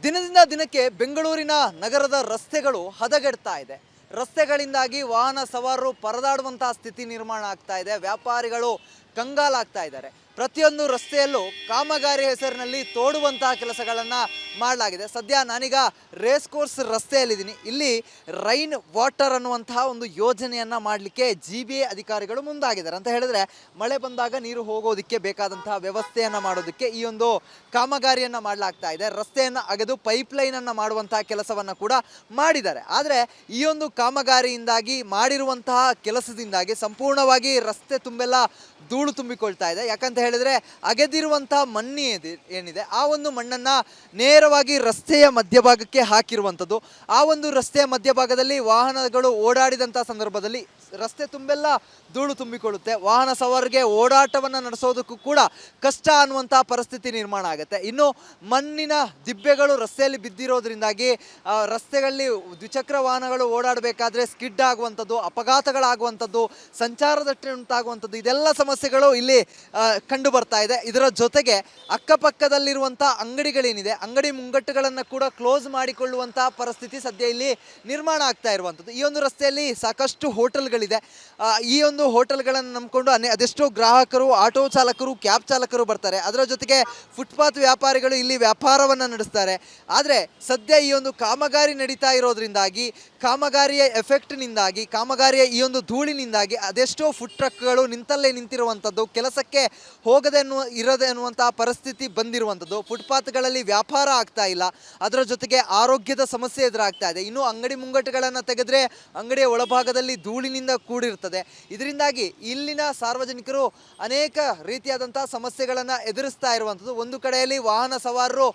ದಿನದಿಂದ ದಿನಕ್ಕೆ ಬೆಂಗಳೂರಿನ ನಗರದ ರಸ್ತೆಗಳು ಹದಗೆಡ್ತಾ ಇದೆ. ರಸ್ತೆಗಳಿಂದಾಗಿ ವಾಹನ ಸವಾರರು ಪರದಾಡುವಂತಹ ಸ್ಥಿತಿ ನಿರ್ಮಾಣ ಆಗ್ತಾ ಇದೆ. ವ್ಯಾಪಾರಿಗಳು ಕಂಗಾಲಾಗ್ತಾ ಇದ್ದಾರೆ. ಪ್ರತಿಯೊಂದು ರಸ್ತೆಯಲ್ಲೂ ಕಾಮಗಾರಿ ಹೆಸರಿನಲ್ಲಿ ತೋಡುವಂತಹ ಕೆಲಸಗಳನ್ನು ಮಾಡಲಾಗಿದೆ. ಸದ್ಯ ನಾನೀಗ ರೇಸ್ ಕೋರ್ಸ್ ರಸ್ತೆಯಲ್ಲಿದ್ದೀನಿ. ಇಲ್ಲಿ ರೈನ್ ವಾಟರ್ ಅನ್ನುವಂತಹ ಒಂದು ಯೋಜನೆಯನ್ನು ಮಾಡಲಿಕ್ಕೆ GBA ಅಧಿಕಾರಿಗಳು ಮುಂದಾಗಿದ್ದಾರೆ. ಅಂತ ಹೇಳಿದ್ರೆ ಮಳೆ ಬಂದಾಗ ನೀರು ಹೋಗೋದಕ್ಕೆ ಬೇಕಾದಂತಹ ವ್ಯವಸ್ಥೆಯನ್ನು ಮಾಡೋದಕ್ಕೆ ಈ ಒಂದು ಕಾಮಗಾರಿಯನ್ನು ಮಾಡಲಾಗ್ತಾ ಇದೆ. ರಸ್ತೆಯನ್ನು ಅಗೆದು ಪೈಪ್ಲೈನನ್ನು ಮಾಡುವಂತಹ ಕೆಲಸವನ್ನು ಕೂಡ ಮಾಡಿದ್ದಾರೆ. ಆದರೆ ಈ ಒಂದು ಕಾಮಗಾರಿಯಿಂದಾಗಿ ಮಾಡಿರುವಂತಹ ಕೆಲಸದಿಂದಾಗಿ ಸಂಪೂರ್ಣವಾಗಿ ರಸ್ತೆ ತುಂಬೆಲ್ಲ ಧೂಳು ತುಂಬಿಕೊಳ್ತಾ ಇದೆ. ಯಾಕಂತ ಹೇಳಿದ್ರೆ ಅಗೆದಿರುವಂತಹ ಮಣ್ಣು ಏನಿದೆ ಆ ಒಂದು ಮಣ್ಣನ್ನು ನೇರವಾಗಿ ರಸ್ತೆಯ ಮಧ್ಯಭಾಗಕ್ಕೆ ಹಾಕಿರುವಂಥದ್ದು. ಆ ಒಂದು ರಸ್ತೆಯ ಮಧ್ಯಭಾಗದಲ್ಲಿ ವಾಹನಗಳು ಓಡಾಡಿದಂಥ ಸಂದರ್ಭದಲ್ಲಿ ರಸ್ತೆ ತುಂಬೆಲ್ಲ ಧೂಳು ತುಂಬಿಕೊಳ್ಳುತ್ತೆ. ವಾಹನ ಸವಾರರಿಗೆ ಓಡಾಟವನ್ನು ನಡೆಸೋದಕ್ಕೂ ಕೂಡ ಕಷ್ಟ ಅನ್ನುವಂಥ ಪರಿಸ್ಥಿತಿ ನಿರ್ಮಾಣ ಆಗುತ್ತೆ. ಇನ್ನು ಮಣ್ಣಿನ ದಿಬ್ಬೆಗಳು ರಸ್ತೆಯಲ್ಲಿ ಬಿದ್ದಿರೋದ್ರಿಂದಾಗಿ ರಸ್ತೆಗಳಲ್ಲಿ ದ್ವಿಚಕ್ರ ವಾಹನಗಳು ಓಡಾಡಬೇಕಾದ್ರೆ ಸ್ಕಿಡ್ ಆಗುವಂಥದ್ದು, ಅಪಘಾತಗಳಾಗುವಂಥದ್ದು, ಸಂಚಾರ ದಟ್ಟಣೆ ಉಂಟಾಗುವಂಥದ್ದು, ಇದೆಲ್ಲ ಸಮಸ್ಯೆಗಳು ಇಲ್ಲಿ ಕಂಡು ಬರ್ತಾ ಇದೆ. ಇದರ ಜೊತೆಗೆ ಅಕ್ಕಪಕ್ಕದಲ್ಲಿರುವಂಥ ಅಂಗಡಿಗಳೇನಿದೆ ಅಂಗಡಿ ಮುಂಗಟ್ಟುಗಳನ್ನು ಕೂಡ ಕ್ಲೋಸ್ ಮಾಡಿಕೊಳ್ಳುವಂತಹ ಪರಿಸ್ಥಿತಿ ಸದ್ಯ ಇಲ್ಲಿ ನಿರ್ಮಾಣ ಆಗ್ತಾ ಇರುವಂಥದ್ದು. ಈ ಒಂದು ರಸ್ತೆಯಲ್ಲಿ ಸಾಕಷ್ಟು ಹೋಟೆಲ್ಗಳಿದೆ. ಈ ಒಂದು ಹೋಟೆಲ್ಗಳನ್ನು ನಂಬಿಕೊಂಡು ಅದೆಷ್ಟೋ ಗ್ರಾಹಕರು, ಆಟೋ ಚಾಲಕರು, ಕ್ಯಾಬ್ ಚಾಲಕರು ಬರ್ತಾರೆ. ಅದರ ಜೊತೆಗೆ ಫುಟ್ಪಾತ್ ವ್ಯಾಪಾರಿಗಳು ಇಲ್ಲಿ ವ್ಯಾಪಾರವನ್ನು ನಡೆಸ್ತಾರೆ. ಆದರೆ ಸದ್ಯ ಈ ಒಂದು ಕಾಮಗಾರಿ ನಡೀತಾ ಇರೋದ್ರಿಂದಾಗಿ, ಕಾಮಗಾರಿಯ ಎಫೆಕ್ಟ್ನಿಂದಾಗಿ, ಕಾಮಗಾರಿಯ ಈ ಒಂದು ಧೂಳಿನಿಂದಾಗಿ ಅದೆಷ್ಟೋ ಫುಡ್ ಟ್ರಕ್ಗಳು ನಿಂತಲ್ಲೇ ನಿಂತಿರುವಂಥದ್ದು, ಕೆಲಸಕ್ಕೆ ಹೋಗದೆ ಇರದೆ ಅನ್ನುವಂತಹ ಪರಿಸ್ಥಿತಿ ಬಂದಿರುವಂಥದ್ದು. ಫುಟ್ಪಾತ್ಗಳಲ್ಲಿ ವ್ಯಾಪಾರ ಆಗ್ತಾ ಇಲ್ಲ. ಅದರ ಜೊತೆಗೆ ಆರೋಗ್ಯದ ಸಮಸ್ಯೆ ಎದುರಾಗ್ತಾ ಇದೆ. ಇನ್ನು ಅಂಗಡಿ ಮುಂಗಟ್ಟುಗಳನ್ನು ತೆಗೆದ್ರೆ ಅಂಗಡಿಯ ಒಳಭಾಗದಲ್ಲಿ ಧೂಳಿನಿಂದ ಕೂಡಿರ್ತದೆ. ಇದರಿಂದಾಗಿ ಇಲ್ಲಿನ ಸಾರ್ವಜನಿಕರು ಅನೇಕ ರೀತಿಯಾದಂತಹ ಸಮಸ್ಯೆಗಳನ್ನು ಎದುರಿಸ್ತಾ ಇರುವಂಥದ್ದು. ಒಂದು ಕಡೆಯಲ್ಲಿ ವಾಹನ ಸವಾರರು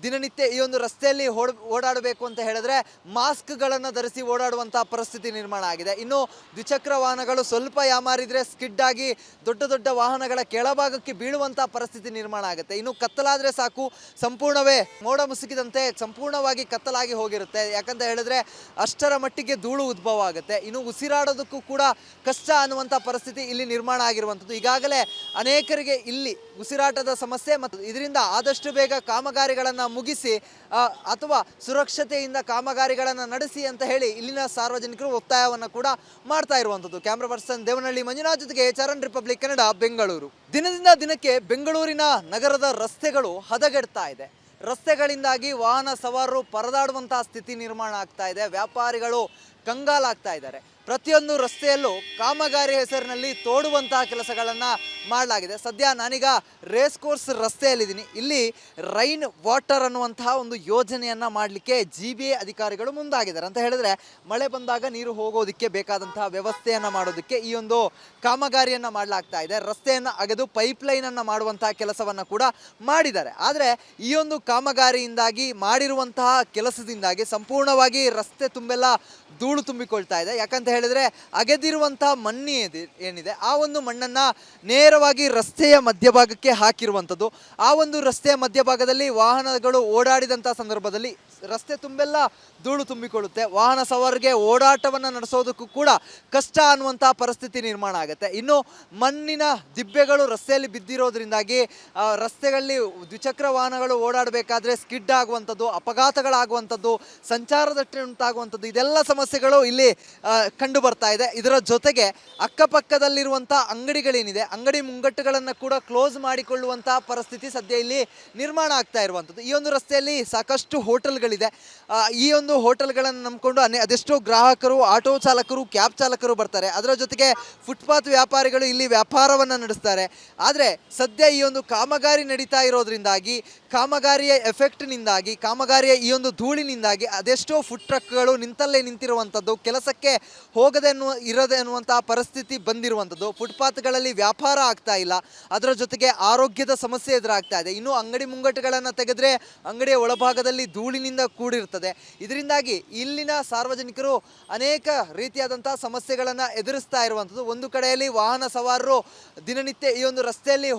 ದಿನನಿತ್ಯ ಈ ಒಂದು ರಸ್ತೆಯಲ್ಲಿ ಓಡಾಡಬೇಕು ಅಂತ ಹೇಳಿದ್ರೆ ಮಾಸ್ಕ್ಗಳನ್ನು ಧರಿಸಿ ಓಡಾಡುವಂತಹ ಪರಿಸ್ಥಿತಿ ನಿರ್ಮಾಣ ಆಗಿದೆ. ಇನ್ನು ದ್ವಿಚಕ್ರ ವಾಹನಗಳು ಸ್ವಲ್ಪ ಯಾಮಾರಿದ್ರೆ ಸ್ಕಿಡ್ ಆಗಿ ದೊಡ್ಡ ದೊಡ್ಡ ವಾಹನಗಳ ಕೆಳಭಾಗಕ್ಕೆ ಬೀಳುವಂತಹ ಪರಿಸ್ಥಿತಿ ನಿರ್ಮಾಣ ಆಗುತ್ತೆ. ಇನ್ನು ಕತ್ತಲಾದ್ರೆ ಸಾಕು, ಸಂಪೂರ್ಣವೇ ಮೋಡ ಮುಸುಕಿದಂತೆ ಸಂಪೂರ್ಣವಾಗಿ ಕತ್ತಲಾಗಿ ಹೋಗಿರುತ್ತೆ. ಯಾಕಂತ ಹೇಳಿದ್ರೆ ಅಷ್ಟರ ಮಟ್ಟಿಗೆ ಧೂಳು ಉದ್ಭವ ಆಗುತ್ತೆ. ಇನ್ನು ಉಸಿರಾಡೋದಕ್ಕೂ ಕೂಡ ಕಷ್ಟ ಅನ್ನುವಂಥ ಪರಿಸ್ಥಿತಿ ಇಲ್ಲಿ ನಿರ್ಮಾಣ ಆಗಿರುವಂಥದ್ದು. ಈಗಾಗಲೇ ಅನೇಕರಿಗೆ ಇಲ್ಲಿ ಉಸಿರಾಟದ ಸಮಸ್ಯೆ ಮತ್ತು ಇದರಿಂದ ಆದಷ್ಟು ಬೇಗ ಕಾಮಗಾರಿಗಳನ್ನು ಮುಗಿಸಿ ಅಥವಾ ಸುರಕ್ಷತೆಯಿಂದ ಕಾಮಗಾರಿಗಳನ್ನು ನಡೆಸಿ ಅಂತ ಹೇಳಿ ಇಲ್ಲಿನ ಸಾರ್ವಜನಿಕರು ಒತ್ತಾಯವನ್ನು ಕೂಡ ಮಾಡ್ತಾ ಇರುವಂಥದ್ದು. ಕ್ಯಾಮ್ರಾ ಪರ್ಸನ್ ದೇವನಹಳ್ಳಿ ಮಂಜುನಾಥ್ ಜೊತೆಗೆ ಚರಣ್, ರಿಪಬ್ಲಿಕ್ ಕನ್ನಡ, ಬೆಂಗಳೂರು. ದಿನದಿಂದ ದಿನಕ್ಕೆ ಬೆಂಗಳೂರಿನ ನಗರದ ರಸ್ತೆಗಳು ಹದಗೆಡ್ತಾ ಇದೆ. ರಸ್ತೆಗಳಿಂದಾಗಿ ವಾಹನ ಸವಾರರು ಪರದಾಡುವಂತಹ ಸ್ಥಿತಿ ನಿರ್ಮಾಣ ಆಗ್ತಾ ಇದೆ. ವ್ಯಾಪಾರಿಗಳು ಕಂಗಾಲಾಗ್ತಾ ಇದ್ದಾರೆ. ಪ್ರತಿಯೊಂದು ರಸ್ತೆಯಲ್ಲೂ ಕಾಮಗಾರಿ ಹೆಸರಿನಲ್ಲಿ ತೋಡುವಂತಹ ಕೆಲಸಗಳನ್ನು ಮಾಡಲಾಗಿದೆ. ಸದ್ಯ ನಾನೀಗ ರೇಸ್ ಕೋರ್ಸ್ ರಸ್ತೆಯಲ್ಲಿದ್ದೀನಿ. ಇಲ್ಲಿ ರೈನ್ ವಾಟರ್ ಅನ್ನುವಂತಹ ಒಂದು ಯೋಜನೆಯನ್ನು ಮಾಡಲಿಕ್ಕೆ GBA ಅಧಿಕಾರಿಗಳು ಮುಂದಾಗಿದ್ದಾರೆ. ಅಂತ ಹೇಳಿದ್ರೆ ಮಳೆ ಬಂದಾಗ ನೀರು ಹೋಗೋದಕ್ಕೆ ಬೇಕಾದಂತಹ ವ್ಯವಸ್ಥೆಯನ್ನು ಮಾಡೋದಕ್ಕೆ ಈ ಒಂದು ಕಾಮಗಾರಿಯನ್ನು ಮಾಡಲಾಗ್ತಾ ಇದೆ. ರಸ್ತೆಯನ್ನು ಅಗೆದು ಪೈಪ್ಲೈನನ್ನು ಮಾಡುವಂತಹ ಕೆಲಸವನ್ನು ಕೂಡ ಮಾಡಿದ್ದಾರೆ. ಆದರೆ ಈ ಒಂದು ಕಾಮಗಾರಿಯಿಂದಾಗಿ ಮಾಡಿರುವಂತಹ ಕೆಲಸದಿಂದಾಗಿ ಸಂಪೂರ್ಣವಾಗಿ ರಸ್ತೆ ತುಂಬೆಲ್ಲ ಧೂಳು ತುಂಬಿಕೊಳ್ತಾ ಇದೆ. ಯಾಕಂತ ಹೇಳಿದ್ರೆ ಅಗೆದಿರುವಂತಹ ಮಣ್ಣು ಏನಿದೆ ಆ ಒಂದು ಮಣ್ಣನ್ನು ನೇರವಾಗಿ ರಸ್ತೆಯ ಮಧ್ಯಭಾಗಕ್ಕೆ ಹಾಕಿರುವಂಥದ್ದು. ಆ ಒಂದು ರಸ್ತೆಯ ಮಧ್ಯಭಾಗದಲ್ಲಿ ವಾಹನಗಳು ಓಡಾಡಿದಂಥ ಸಂದರ್ಭದಲ್ಲಿ ರಸ್ತೆ ತುಂಬೆಲ್ಲ ಧೂಳು ತುಂಬಿಕೊಳ್ಳುತ್ತೆ. ವಾಹನ ಸವಾರರಿಗೆ ಓಡಾಟವನ್ನು ನಡೆಸೋದಕ್ಕೂ ಕೂಡ ಕಷ್ಟ ಅನ್ನುವಂಥ ಪರಿಸ್ಥಿತಿ ನಿರ್ಮಾಣ ಆಗುತ್ತೆ. ಇನ್ನು ಮಣ್ಣಿನ ದಿಬ್ಬೆಗಳು ರಸ್ತೆಯಲ್ಲಿ ಬಿದ್ದಿರೋದ್ರಿಂದಾಗಿ ರಸ್ತೆಗಳಲ್ಲಿ ದ್ವಿಚಕ್ರ ವಾಹನಗಳು ಓಡಾಡಬೇಕಾದ್ರೆ ಸ್ಕಿಡ್ ಆಗುವಂಥದ್ದು, ಅಪಘಾತಗಳಾಗುವಂಥದ್ದು, ಸಂಚಾರ ದಟ್ಟಣೆ ಉಂಟಾಗುವಂಥದ್ದು, ಇದೆಲ್ಲ ಸಮಸ್ಯೆಗಳು ಇಲ್ಲಿ ಕಂಡು ಬರ್ತಾ ಇದೆ. ಇದರ ಜೊತೆಗೆ ಅಕ್ಕಪಕ್ಕದಲ್ಲಿರುವಂಥ ಅಂಗಡಿಗಳೇನಿದೆ ಅಂಗಡಿ ಮುಂಗಟ್ಟುಗಳನ್ನು ಕೂಡ ಕ್ಲೋಸ್ ಮಾಡಿಕೊಳ್ಳುವಂತಹ ಪರಿಸ್ಥಿತಿ ಸದ್ಯ ಇಲ್ಲಿ ನಿರ್ಮಾಣ ಆಗ್ತಾ ಇರುವಂಥದ್ದು. ಈ ಒಂದು ರಸ್ತೆಯಲ್ಲಿ ಸಾಕಷ್ಟು ಹೋಟೆಲ್ಗಳಿದೆ. ಈ ಒಂದು ಹೋಟೆಲ್ಗಳನ್ನು ನಂಬಿಕೊಂಡು ಅದೆಷ್ಟೋ ಗ್ರಾಹಕರು, ಆಟೋ ಚಾಲಕರು, ಕ್ಯಾಬ್ ಚಾಲಕರು ಬರ್ತಾರೆ. ಅದರ ಜೊತೆಗೆ ಫುಟ್ಪಾತ್ ವ್ಯಾಪಾರಿಗಳು ಇಲ್ಲಿ ವ್ಯಾಪಾರವನ್ನು ನಡೆಸ್ತಾರೆ. ಆದರೆ ಸದ್ಯ ಈ ಒಂದು ಕಾಮಗಾರಿ ನಡೀತಾ ಇರೋದ್ರಿಂದಾಗಿ, ಕಾಮಗಾರಿಯ ಎಫೆಕ್ಟ್ನಿಂದಾಗಿ, ಕಾಮಗಾರಿಯ ಈ ಒಂದು ಧೂಳಿನಿಂದಾಗಿ ಅದೆಷ್ಟೋ ಫುಡ್ ಟ್ರಕ್ಗಳು ನಿಂತಲ್ಲೇ ನಿಂತಿರುವಂಥದ್ದು, ಕೆಲಸಕ್ಕೆ ಹೋಗದೆ ಇರದೆ ಅನ್ನುವಂತಹ ಪರಿಸ್ಥಿತಿ ಬಂದಿರುವಂಥದ್ದು. ಫುಟ್ಪಾತ್ಗಳಲ್ಲಿ ವ್ಯಾಪಾರ ಆಗ್ತಾ ಇಲ್ಲ. ಅದರ ಜೊತೆಗೆ ಆರೋಗ್ಯದ ಸಮಸ್ಯೆ ಎದುರಾಗ್ತಾ ಇದೆ. ಇನ್ನು ಅಂಗಡಿ ಮುಂಗಟ್ಟುಗಳನ್ನು ತೆಗೆದ್ರೆ ಅಂಗಡಿಯ ಒಳಭಾಗದಲ್ಲಿ ಧೂಳಿನಿಂದ ಕೂಡಿರ್ತದೆ. ಇದರಿಂದಾಗಿ ಇಲ್ಲಿನ ಸಾರ್ವಜನಿಕರು ಅನೇಕ ರೀತಿಯಾದಂತಹ ಸಮಸ್ಯೆಗಳನ್ನು ಎದುರಿಸ್ತಾ ಇರುವಂಥದ್ದು. ಒಂದು ಕಡೆಯಲ್ಲಿ ವಾಹನ ಸವಾರರು ದಿನನಿತ್ಯ ಈ ಒಂದು ರಸ್ತೆಯಲ್ಲಿ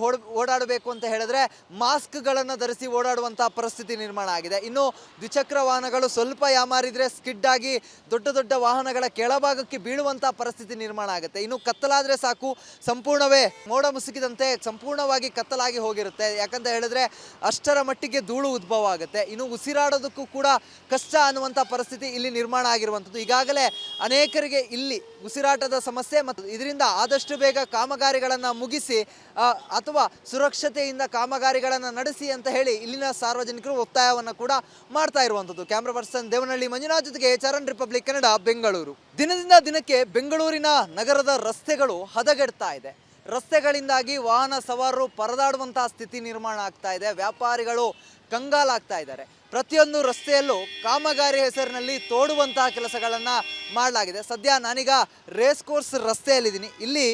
ಓಡಾಡಬೇಕು ಅಂತ ಹೇಳಿದ್ರೆ ಮಾಸ್ಕ್ಗಳನ್ನು ಧರಿಸಿ ಓಡಾಡುವಂತಹ ಪರಿಸ್ಥಿತಿ ನಿರ್ಮಾಣ ಆಗಿದೆ. ಇನ್ನು ದ್ವಿಚಕ್ರ ವಾಹನಗಳು ಸ್ವಲ್ಪ ಯಾಮಾರಿದ್ರೆ ಸ್ಕಿಡ್ ಆಗಿ ದೊಡ್ಡ ದೊಡ್ಡ ವಾಹನಗಳ ಕೆಳಭಾಗ ಕೆಳಭಾಗಕ್ಕೆ ಬೀಳುವಂಥ ಪರಿಸ್ಥಿತಿ ನಿರ್ಮಾಣ ಆಗುತ್ತೆ. ಇನ್ನು ಕತ್ತಲಾದರೆ ಸಾಕು ಸಂಪೂರ್ಣವೇ ಮೋಡ ಮುಸುಕಿದಂತೆ ಸಂಪೂರ್ಣವಾಗಿ ಕತ್ತಲಾಗಿ ಹೋಗಿರುತ್ತೆ. ಯಾಕಂತ ಹೇಳಿದ್ರೆ ಅಷ್ಟರ ಮಟ್ಟಿಗೆ ಧೂಳು ಉದ್ಭವ ಆಗುತ್ತೆ. ಇನ್ನು ಉಸಿರಾಡೋದಕ್ಕೂ ಕೂಡ ಕಷ್ಟ ಅನ್ನುವಂಥ ಪರಿಸ್ಥಿತಿ ಇಲ್ಲಿ ನಿರ್ಮಾಣ ಆಗಿರುವಂಥದ್ದು. ಈಗಾಗಲೇ ಅನೇಕರಿಗೆ ಇಲ್ಲಿ ಉಸಿರಾಟದ ಸಮಸ್ಯೆ ಮತ್ತು ಇದರಿಂದ ಆದಷ್ಟು ಬೇಗ ಕಾಮಗಾರಿಗಳನ್ನು ಮುಗಿಸಿ ಅಥವಾ ಸುರಕ್ಷತೆಯಿಂದ ಕಾಮಗಾರಿಗಳನ್ನು ನಡೆಸಿ ಅಂತ ಹೇಳಿ ಇಲ್ಲಿನ ಸಾರ್ವಜನಿಕರು ಒತ್ತಾಯವನ್ನು ಕೂಡ ಮಾಡ್ತಾ ಇರುವಂಥದ್ದು. ಕ್ಯಾಮ್ರಾ ಪರ್ಸನ್ ದೇವನಹಳ್ಳಿ ಮಂಜುನಾಥ್ ಜೊತೆಗೆ ಚರಣ್ ರಿಪಬ್ಲಿಕ್ ಕನ್ನಡ, ಬೆಂಗಳೂರು. ದಿನದಿಂದ ದಿನಕ್ಕೆ ಬೆಂಗಳೂರಿನ ನಗರದ ರಸ್ತೆಗಳು ಹದಗೆಡ್ತಾ ಇದೆ. ರಸ್ತೆಗಳಿಂದಾಗಿ ವಾಹನ ಸವಾರರು ಪರದಾಡುವಂತಹ ಸ್ಥಿತಿ ನಿರ್ಮಾಣ ಆಗ್ತಾ ಇದೆ. ವ್ಯಾಪಾರಿಗಳು ಕಂಗಾಲಾಗ್ತಾ ಇದ್ದಾರೆ. ಪ್ರತಿಯೊಂದು ರಸ್ತೆಯಲ್ಲೂ ಕಾಮಗಾರಿ ಹೆಸರಿನಲ್ಲಿ ತೋಡುವಂತಹ ಕೆಲಸಗಳನ್ನು ಮಾಡಲಾಗಿದೆ. ಸದ್ಯ ನಾನೀಗ ರೇಸ್ ಕೋರ್ಸ್ ರಸ್ತೆಯಲ್ಲಿದ್ದೀನಿ. ಇಲ್ಲಿ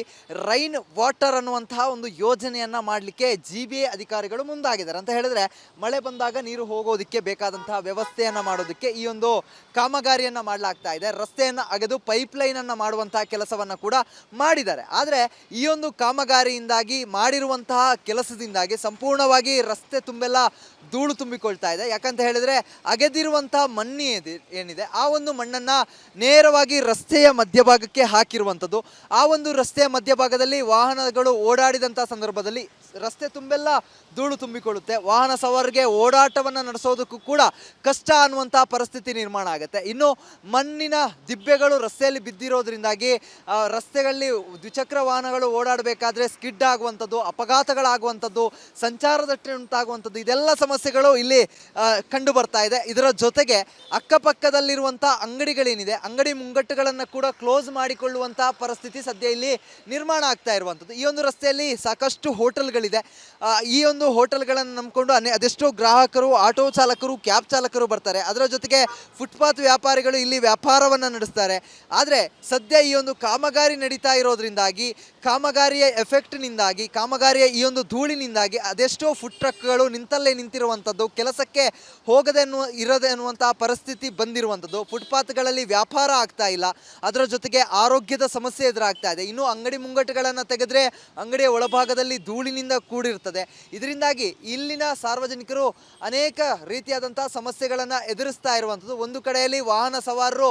ರೈನ್ ವಾಟರ್ ಅನ್ನುವಂತಹ ಒಂದು ಯೋಜನೆಯನ್ನು ಮಾಡಲಿಕ್ಕೆ GBA ಅಧಿಕಾರಿಗಳು ಮುಂದಾಗಿದ್ದಾರೆ. ಅಂತ ಹೇಳಿದ್ರೆ ಮಳೆ ಬಂದಾಗ ನೀರು ಹೋಗೋದಕ್ಕೆ ಬೇಕಾದಂತಹ ವ್ಯವಸ್ಥೆಯನ್ನು ಮಾಡೋದಕ್ಕೆ ಈ ಒಂದು ಕಾಮಗಾರಿಯನ್ನು ಮಾಡಲಾಗ್ತಾ ಇದೆ. ರಸ್ತೆಯನ್ನು ಅಗೆದು ಪೈಪ್ಲೈನನ್ನು ಮಾಡುವಂತಹ ಕೆಲಸವನ್ನು ಕೂಡ ಮಾಡಿದ್ದಾರೆ. ಆದರೆ ಈ ಒಂದು ಕಾಮಗಾರಿಯಿಂದಾಗಿ ಮಾಡಿರುವಂತಹ ಕೆಲಸದಿಂದಾಗಿ ಸಂಪೂರ್ಣವಾಗಿ ರಸ್ತೆ ತುಂಬೆಲ್ಲ ಧೂಳು ತುಂಬಿಕೊಳ್ತಾ ಇದೆ. ಯಾಕಂತ ಹೇಳಿದ್ರೆ ಅಗೆದಿರುವಂತಹ ಮಣ್ಣು ಏನಿದೆ ಆ ಒಂದು ಮಣ್ಣನ್ನು ನೇರವಾಗಿ ರಸ್ತೆಯ ಮಧ್ಯಭಾಗಕ್ಕೆ ಹಾಕಿರುವಂಥದ್ದು. ಆ ಒಂದು ರಸ್ತೆಯ ಮಧ್ಯಭಾಗದಲ್ಲಿ ವಾಹನಗಳು ಓಡಾಡಿದಂಥ ಸಂದರ್ಭದಲ್ಲಿ ರಸ್ತೆ ತುಂಬೆಲ್ಲ ಧೂಳು ತುಂಬಿಕೊಳ್ಳುತ್ತೆ. ವಾಹನ ಸವಾರರಿಗೆ ಓಡಾಟವನ್ನು ನಡೆಸೋದಕ್ಕೂ ಕೂಡ ಕಷ್ಟ ಅನ್ನುವಂಥ ಪರಿಸ್ಥಿತಿ ನಿರ್ಮಾಣ ಆಗುತ್ತೆ. ಇನ್ನು ಮಣ್ಣಿನ ದಿಬ್ಬೆಗಳು ರಸ್ತೆಯಲ್ಲಿ ಬಿದ್ದಿರೋದ್ರಿಂದಾಗಿ ರಸ್ತೆಗಳಲ್ಲಿ ದ್ವಿಚಕ್ರ ವಾಹನಗಳು ಓಡಾಡಬೇಕಾದ್ರೆ ಸ್ಕಿಡ್ ಆಗುವಂಥದ್ದು, ಅಪಘಾತಗಳಾಗುವಂಥದ್ದು, ಸಂಚಾರ ದಟ್ಟಣೆ ಉಂಟಾಗುವಂಥದ್ದು, ಇದೆಲ್ಲ ಸಮಸ್ಯೆಗಳು ಇಲ್ಲಿ ಕಂಡು ಬರ್ತಾ ಇದೆ. ಇದರ ಜೊತೆಗೆ ಅಕ್ಕಪಕ್ಕದಲ್ಲಿರುವಂಥ ಅಂಗಡಿಗಳೇನಿದೆ ಅಂಗಡಿ ಮುಂಗಟ್ಟುಗಳನ್ನು ಕೂಡ ಕ್ಲೋಸ್ ಮಾಡಿಕೊಳ್ಳುವಂತಹ ಪರಿಸ್ಥಿತಿ ಸದ್ಯ ಇಲ್ಲಿ ನಿರ್ಮಾಣ ಆಗ್ತಾ ಇರುವಂಥದ್ದು. ಈ ಒಂದು ರಸ್ತೆಯಲ್ಲಿ ಸಾಕಷ್ಟು ಹೋಟೆಲ್ಗಳಿದೆ. ಈ ಒಂದು ಹೋಟೆಲ್ಗಳನ್ನು ನಂಬಿಕೊಂಡು ಅದೆಷ್ಟೋ ಗ್ರಾಹಕರು, ಆಟೋ ಚಾಲಕರು, ಕ್ಯಾಬ್ ಚಾಲಕರು ಬರ್ತಾರೆ. ಅದರ ಜೊತೆಗೆ ಫುಟ್ಪಾತ್ ವ್ಯಾಪಾರಿಗಳು ಇಲ್ಲಿ ವ್ಯಾಪಾರವನ್ನು ನಡೆಸ್ತಾರೆ. ಆದರೆ ಸದ್ಯ ಈ ಒಂದು ಕಾಮಗಾರಿ ನಡೀತಾ ಇರೋದ್ರಿಂದಾಗಿ ಕಾಮಗಾರಿಯ ಎಫೆಕ್ಟ್ನಿಂದಾಗಿ ಕಾಮಗಾರಿಯ ಈ ಒಂದು ಧೂಳಿನಿಂದಾಗಿ ಅದೆಷ್ಟೋ ಫುಡ್ ಟ್ರಕ್ಗಳು ನಿಂತಲ್ಲೇ ನಿಂತಿರುವಂಥದ್ದು, ಕೆಲಸಕ್ಕೆ ಹೋಗದೆ ಇರದೆ ಅನ್ನುವಂತಹ ಪರಿಸ್ಥಿತಿ ಬಂದಿರುವಂಥದ್ದು. ಫುಟ್ಪಾತ್ಗಳಲ್ಲಿ ವ್ಯಾಪಾರ ಆಗ್ತಾ ಇಲ್ಲ. ಅದರ ಜೊತೆಗೆ ಆರೋಗ್ಯದ ಸಮಸ್ಯೆ ಎದುರಾಗ್ತಾ ಇದೆ. ಇನ್ನು ಅಂಗಡಿ ಮುಂಗಟ್ಟುಗಳನ್ನು ತೆಗೆದ್ರೆ ಅಂಗಡಿಯ ಒಳಭಾಗದಲ್ಲಿ ಧೂಳಿನಿಂದ ಕೂಡಿರ್ತದೆ. ಇದರಿಂದಾಗಿ ಇಲ್ಲಿನ ಸಾರ್ವಜನಿಕರು ಅನೇಕ ರೀತಿಯಾದಂತಹ ಸಮಸ್ಯೆಗಳನ್ನು ಎದುರಿಸ್ತಾ ಇರುವಂಥದ್ದು. ಒಂದು ಕಡೆಯಲ್ಲಿ ವಾಹನ ಸವಾರರು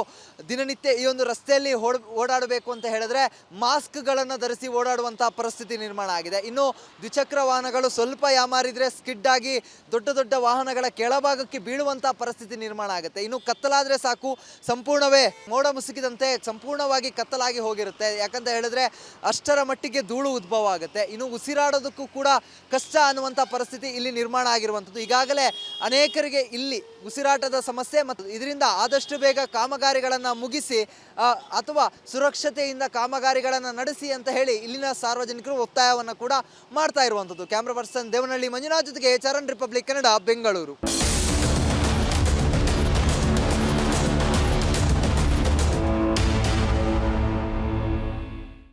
ದಿನನಿತ್ಯ ಈ ಒಂದು ರಸ್ತೆಯಲ್ಲಿ ಓಡಾಡಬೇಕು ಅಂತ ಹೇಳಿದ್ರೆ ಮಾಸ್ಕ್ಗಳನ್ನು ಧರಿಸಿ ಓಡಾಡುವಂತಹ ಪರಿಸ್ಥಿತಿ ನಿರ್ಮಾಣ ಆಗಿದೆ. ಇನ್ನು ದ್ವಿಚಕ್ರ ವಾಹನಗಳು ಸ್ವಲ್ಪ ಯಾಮಾರಿದ್ರೆ ಸ್ಕಿಡ್ ಆಗಿ ದೊಡ್ಡ ದೊಡ್ಡ ವಾಹನಗಳ ಕೆಳಭಾಗಕ್ಕೆ ಬೀಳುವಂತಹ ಪರಿಸ್ಥಿತಿ ನಿರ್ಮಾಣ ಆಗುತ್ತೆ. ಇನ್ನು ಕತ್ತಲಾದರೆ ಸಾಕು ಸಂಪೂರ್ಣವೇ ಮೋಡ ಮುಸುಕಿದಂತೆ ಸಂಪೂರ್ಣವಾಗಿ ಕತ್ತಲಾಗಿ ಹೋಗಿರುತ್ತೆ. ಯಾಕಂತ ಹೇಳಿದ್ರೆ ಅಷ್ಟರ ಮಟ್ಟಿಗೆ ಧೂಳು ಉದ್ಭವ ಆಗುತ್ತೆ. ಇನ್ನು ಉಸಿರಾಡೋದಕ್ಕೂ ಕೂಡ ಕಷ್ಟ ಅನ್ನುವಂಥ ಪರಿಸ್ಥಿತಿ ಇಲ್ಲಿ ನಿರ್ಮಾಣ ಆಗಿರುವಂಥದ್ದು. ಈಗಾಗಲೇ ಅನೇಕರಿಗೆ ಇಲ್ಲಿ ಉಸಿರಾಟದ ಸಮಸ್ಯೆ ಮತ್ತು ಇದರಿಂದ ಆದಷ್ಟು ಬೇಗ ಕಾಮಗಾರಿಗಳನ್ನು ಮುಗಿಸಿ ಅಥವಾ ಸುರಕ್ಷತೆಯಿಂದ ಕಾಮಗಾರಿಗಳನ್ನು ನಡೆಸಿ ಅಂತ ಹೇಳಿ ಇಲ್ಲಿನ ಸಾರ್ವಜನಿಕರು ಒತ್ತಾಯವನ್ನು ಕೂಡ ಮಾಡ್ತಾ ಇರುವಂಥದ್ದು. ಕ್ಯಾಮ್ರಾ ಪರ್ಸನ್ ದೇವನಹಳ್ಳಿ ಮಂಜುನಾಥ್ ಜೊತೆಗೆ ಚರಣ್ ರಿಪಬ್ಲಿಕ್ ಕನ್ನಡ, ಬೆಂಗಳೂರು.